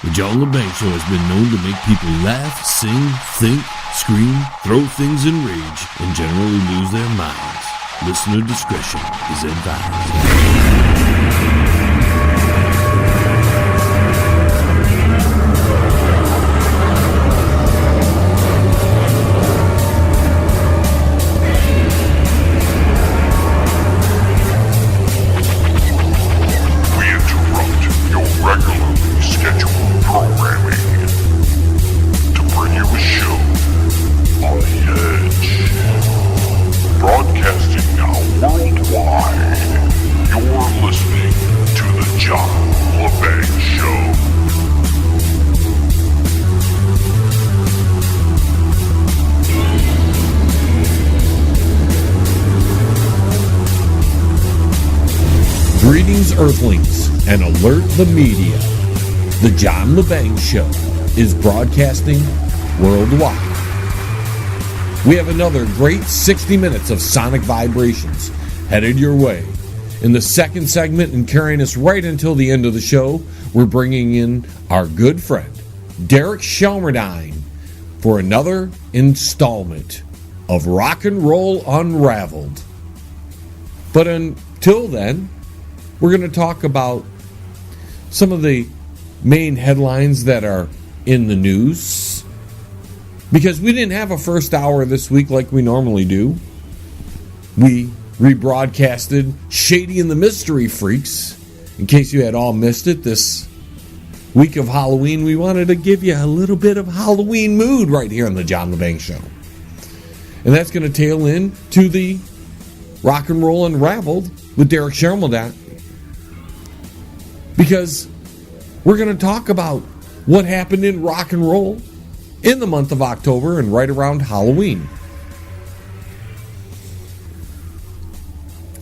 The John LeBang Show has been known to make people laugh, sing, think, scream, throw things in rage, and generally lose their minds. Listener discretion is advised. Greetings, Earthlings, and alert the media. The John LeBang Show is broadcasting worldwide. We have another great 60 minutes of sonic vibrations headed your way. In the second segment, and carrying us right until the end of the show, we're bringing in our good friend, Derek Shelmerdine, for another installment of Rock and Roll Unraveled. But until then, we're going to talk about some of the main headlines that are in the news, because we didn't have a first hour this week like we normally do. We rebroadcasted Shady and the Mystery Freaks. In case you had all missed it, this week of Halloween, we wanted to give you a little bit of Halloween mood right here on the John LeBang Show. And that's going to tail in to the Rock and Roll Unraveled with Derek Shelmerdine, because we're going to talk about what happened in rock and roll in the month of October and right around Halloween.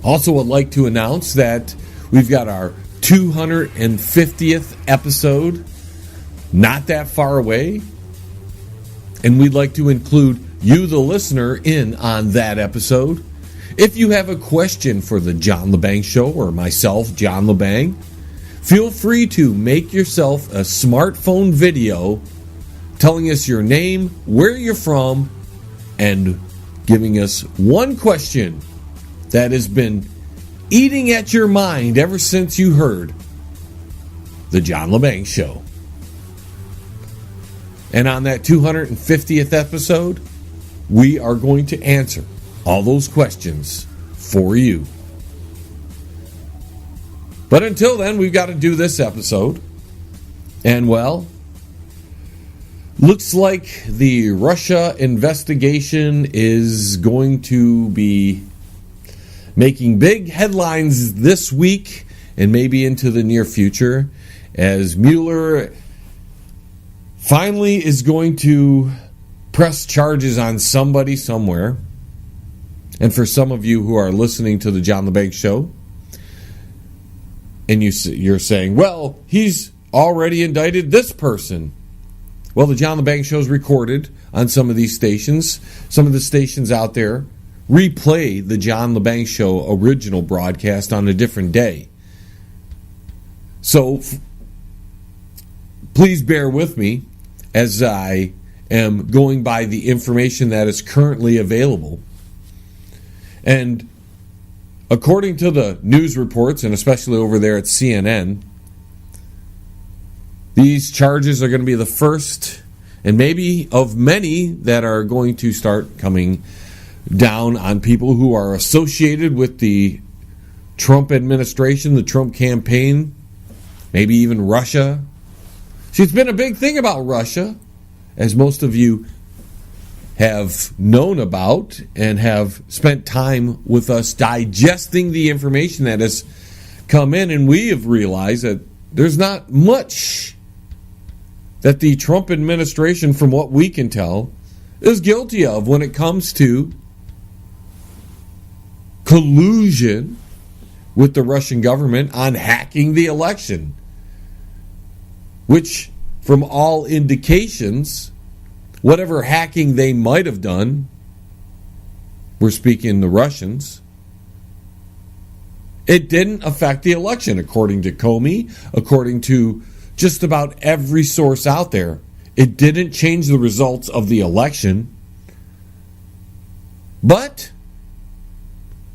Also, I'd like to announce that we've got our 250th episode not that far away, and we'd like to include you, the listener, in on that episode. If you have a question for the John LeBang Show or myself, John LeBang, feel free to make yourself a smartphone video telling us your name, where you're from, and giving us one question that has been eating at your mind ever since you heard the John LeBang Show. And on that 250th episode, we are going to answer all those questions for you. But until then, we've got to do this episode. And, well, looks like the Russia investigation is going to be making big headlines this week and maybe into the near future, as Mueller finally is going to press charges on somebody somewhere. And for some of you who are listening to the John LeBang Show, and you're saying, well, he's already indicted this person. Well, the John LeBang Show is recorded on some of these stations. Some of the stations out there replay the John LeBang Show original broadcast on a different day. So please bear with me as I am going by the information that is currently available. And according to the news reports, and especially over there at CNN, these charges are going to be the first and maybe of many that are going to start coming down on people who are associated with the Trump administration, the Trump campaign, maybe even Russia. See, it's been a big thing about Russia, as most of you have known about and have spent time with us digesting the information that has come in, and we have realized that there's not much that the Trump administration, from what we can tell, is guilty of when it comes to collusion with the Russian government on hacking the election, which, from all indications, whatever hacking they might have done, we're speaking the Russians, it didn't affect the election, according to Comey, according to just about every source out there. It didn't change the results of the election, but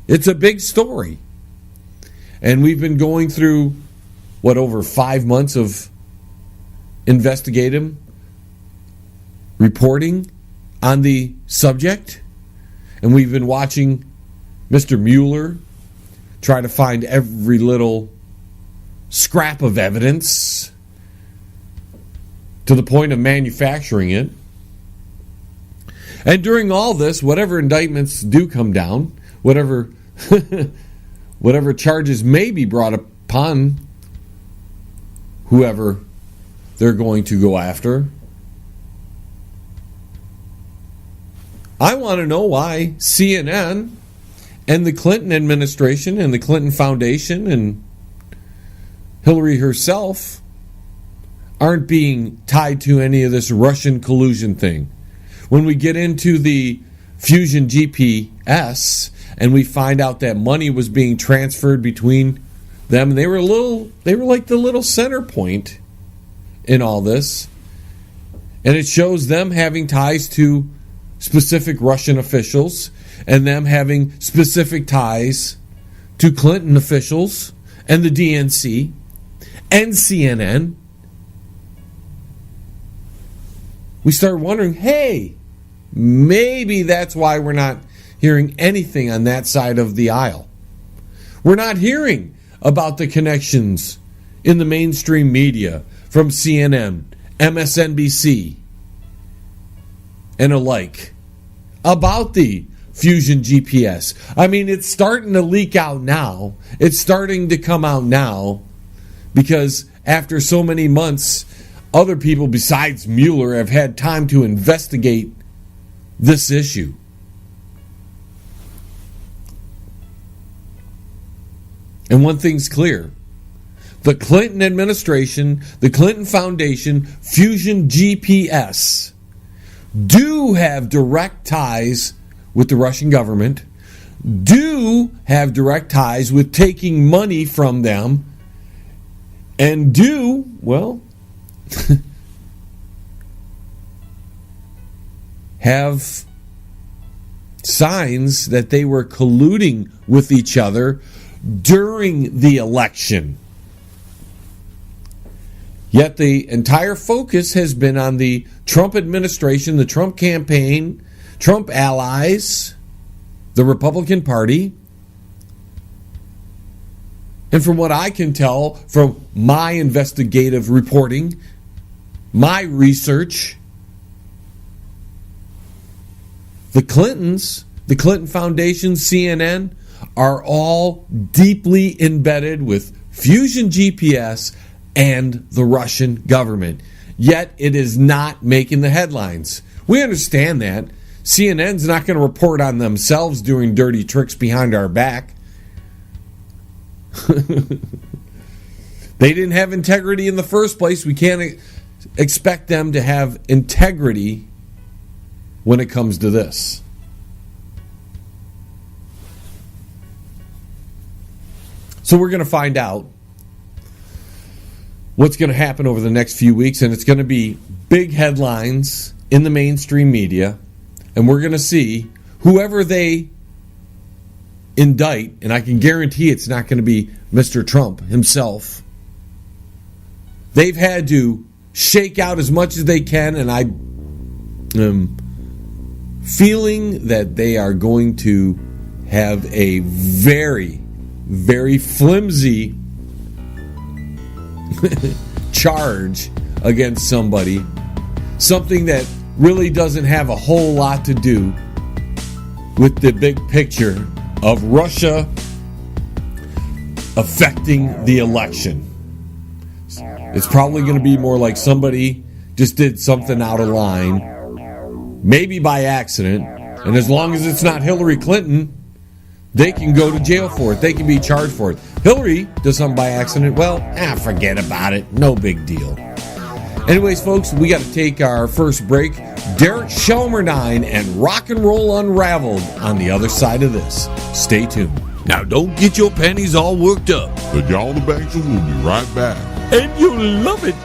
it's a big story. And we've been going through, over 5 months of investigative reporting on the subject. And we've been watching Mr. Mueller try to find every little scrap of evidence to the point of manufacturing it. And during all this, whatever indictments do come down, whatever charges may be brought upon whoever they're going to go after, I want to know why CNN and the Clinton administration and the Clinton Foundation and Hillary herself aren't being tied to any of this Russian collusion thing. When we get into the Fusion GPS and we find out that money was being transferred between them, they were like the little center point in all this. And it shows them having ties to specific Russian officials and them having specific ties to Clinton officials and the DNC and CNN. We start wondering, hey, maybe that's why we're not hearing anything on that side of the aisle. We're not hearing about the connections in the mainstream media from CNN, MSNBC, and alike about the Fusion GPS. I mean, it's starting to leak out now. It's starting to come out now because after so many months, other people besides Mueller have had time to investigate this issue. And one thing's clear. The Clinton administration, the Clinton Foundation, Fusion GPS do have direct ties with the Russian government, do have direct ties with taking money from them, and do, have signs that they were colluding with each other during the election. Yet the entire focus has been on the Trump administration, the Trump campaign, Trump allies, the Republican Party. And from what I can tell from my investigative reporting, my research, the Clintons, the Clinton Foundation, CNN, are all deeply embedded with Fusion GPS and the Russian government. Yet it is not making the headlines. We understand that. CNN's not going to report on themselves doing dirty tricks behind our back. They didn't have integrity in the first place. We can't expect them to have integrity when it comes to this. So we're going to find out what's going to happen over the next few weeks, and it's going to be big headlines in the mainstream media, and we're going to see whoever they indict, and I can guarantee it's not going to be Mr. Trump himself. They've had to shake out as much as they can, and I am feeling that they are going to have a very, very flimsy charge against somebody, something that really doesn't have a whole lot to do with the big picture of Russia affecting the election. It's probably going to be more like somebody just did something out of line, maybe by accident, and as long as it's not Hillary Clinton, they can go to jail for it. They can be charged for it. Hillary does something by accident, forget about it. No big deal. Anyways, folks, we got to take our first break. Derek Shelmerdine and Rock and Roll Unraveled on the other side of this. Stay tuned. Now, don't get your panties all worked up. The John LeBang Show will be right back. And you'll love it.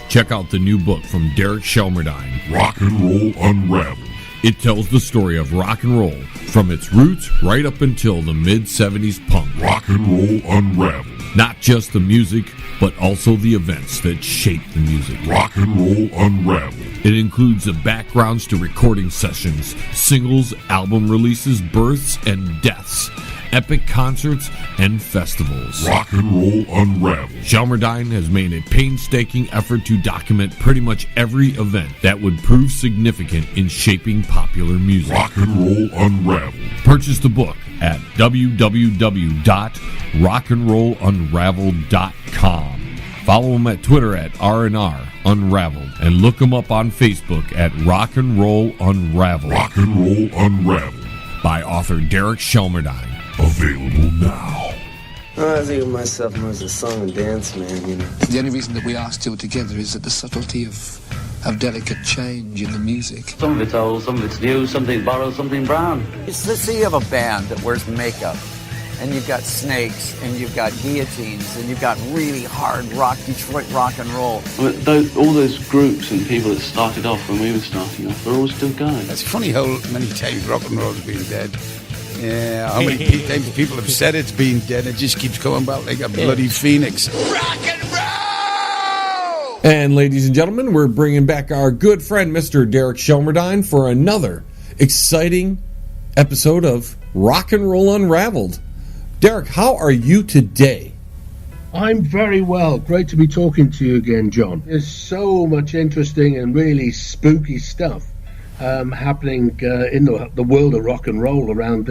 check out the new book from Derek Shelmerdine, Rock and Roll Unraveled. It tells the story of rock and roll from its roots right up until the mid-70s punk. Rock and Roll Unraveled. Not just the music, but also the events that shaped the music. Rock and Roll Unraveled. It includes the backgrounds to recording sessions, singles, album releases, births and deaths, epic concerts, and festivals. Rock and Roll Unraveled. Shelmerdine has made a painstaking effort to document pretty much every event that would prove significant in shaping popular music. Rock and Roll Unraveled. Purchase the book at www.rockandrollunraveled.com. Follow him at Twitter at R&R Unraveled, and look him up on Facebook at Rock and Roll Unraveled. Rock and Roll Unraveled. By author Derek Shelmerdine. Available now. I think of myself more as a song and dance man, you know. The only reason that we are still together is that the subtlety of delicate change in the music. Some of it's old, some of it's new, something borrowed, something brown. It's the sea of a band that wears makeup, and you've got snakes, and you've got guillotines, and you've got really hard rock, Detroit rock and roll. I mean, all those groups and people that started off when we were starting off, they're all still going. It's funny how many times rock and roll has been dead. Yeah, how many times people have said it's been dead, it just keeps coming back like a bloody phoenix. Rock and roll! And ladies and gentlemen, we're bringing back our good friend, Mr. Derek Shelmerdine, for another exciting episode of Rock and Roll Unraveled. Derek, how are you today? I'm very well. Great to be talking to you again, John. There's so much interesting and really spooky stuff happening in the world of rock and roll around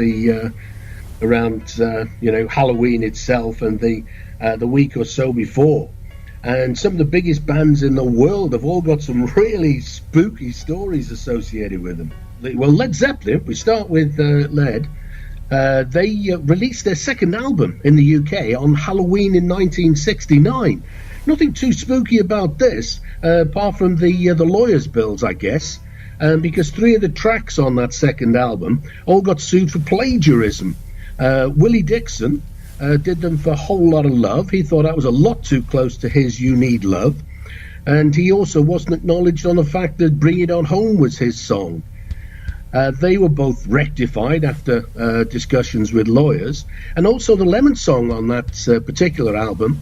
Halloween itself and the week or so before. And some of the biggest bands in the world have all got some really spooky stories associated with them. Well, Led Zeppelin, we start with Led. They released their second album in the UK on Halloween in 1969. Nothing too spooky about this, apart from the lawyers' bills, I guess, because 3 of the tracks on that second album all got sued for plagiarism. Willie Dixon did them for a Whole Lot of Love. He thought that was a lot too close to his You Need Love. And he also wasn't acknowledged on the fact that Bring It On Home was his song. They were both rectified after discussions with lawyers. And also the Lemon song on that particular album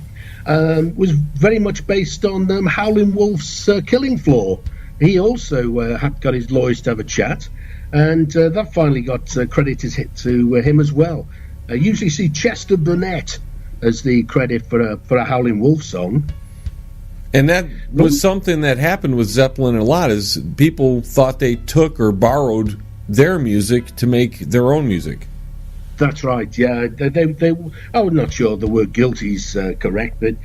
was very much based on Howlin' Wolf's Killing Floor. He also had got his lawyers to have a chat, and that finally got credited to him as well. Usually see Chester Burnett as the credit for a Howlin' Wolf song. And that was something that happened with Zeppelin a lot, is people thought they took or borrowed their music to make their own music. That's right, yeah. I'm not sure the word guilty's correct, but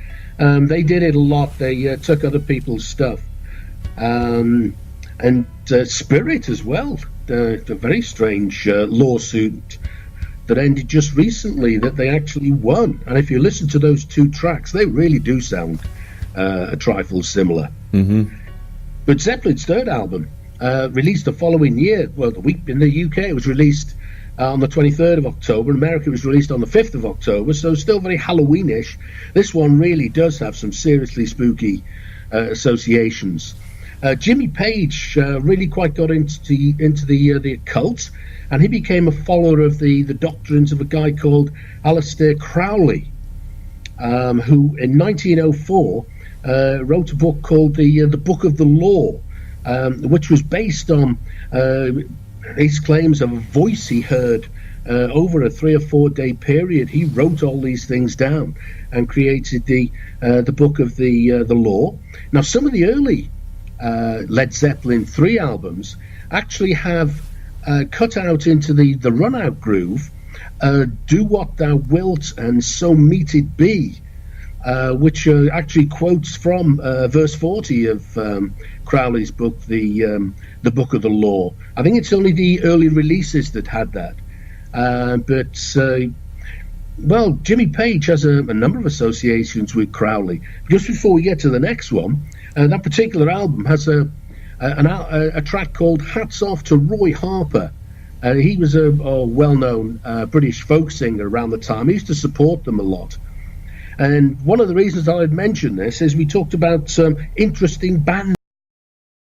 they did it a lot. They took other people's stuff. And Spirit as well. A very strange lawsuit that ended just recently that they actually won. And if you listen to those 2 tracks, they really do sound a trifle similar. Mm-hmm. But Zeppelin's third album, released the following year, well, the week in the UK, it was released on the 23rd of October. In America, it was released on the 5th of October, so still very Halloweenish. This one really does have some seriously spooky associations. Jimmy Page really quite got into the occult, and he became a follower of the doctrines of a guy called Aleister Crowley, who in 1904 wrote a book called the Book of the Law, which was based on his claims of a voice he heard over a 3 or 4 day period. He wrote all these things down and created the Book of the Law. Now, some of the early Led Zeppelin 3 albums actually have cut out into the run-out groove, Do What Thou Wilt and So Meet It Be, which actually quotes from verse 40 of Crowley's book, the Book of the Law. I think it's only the early releases that had that. Well, Jimmy Page has a number of associations with Crowley. Just before we get to the next one, that particular album has a track called Hats Off to Roy Harper. He was a well-known British folk singer around the time. He used to support them a lot. And one of the reasons I'd mention this is we talked about some interesting bands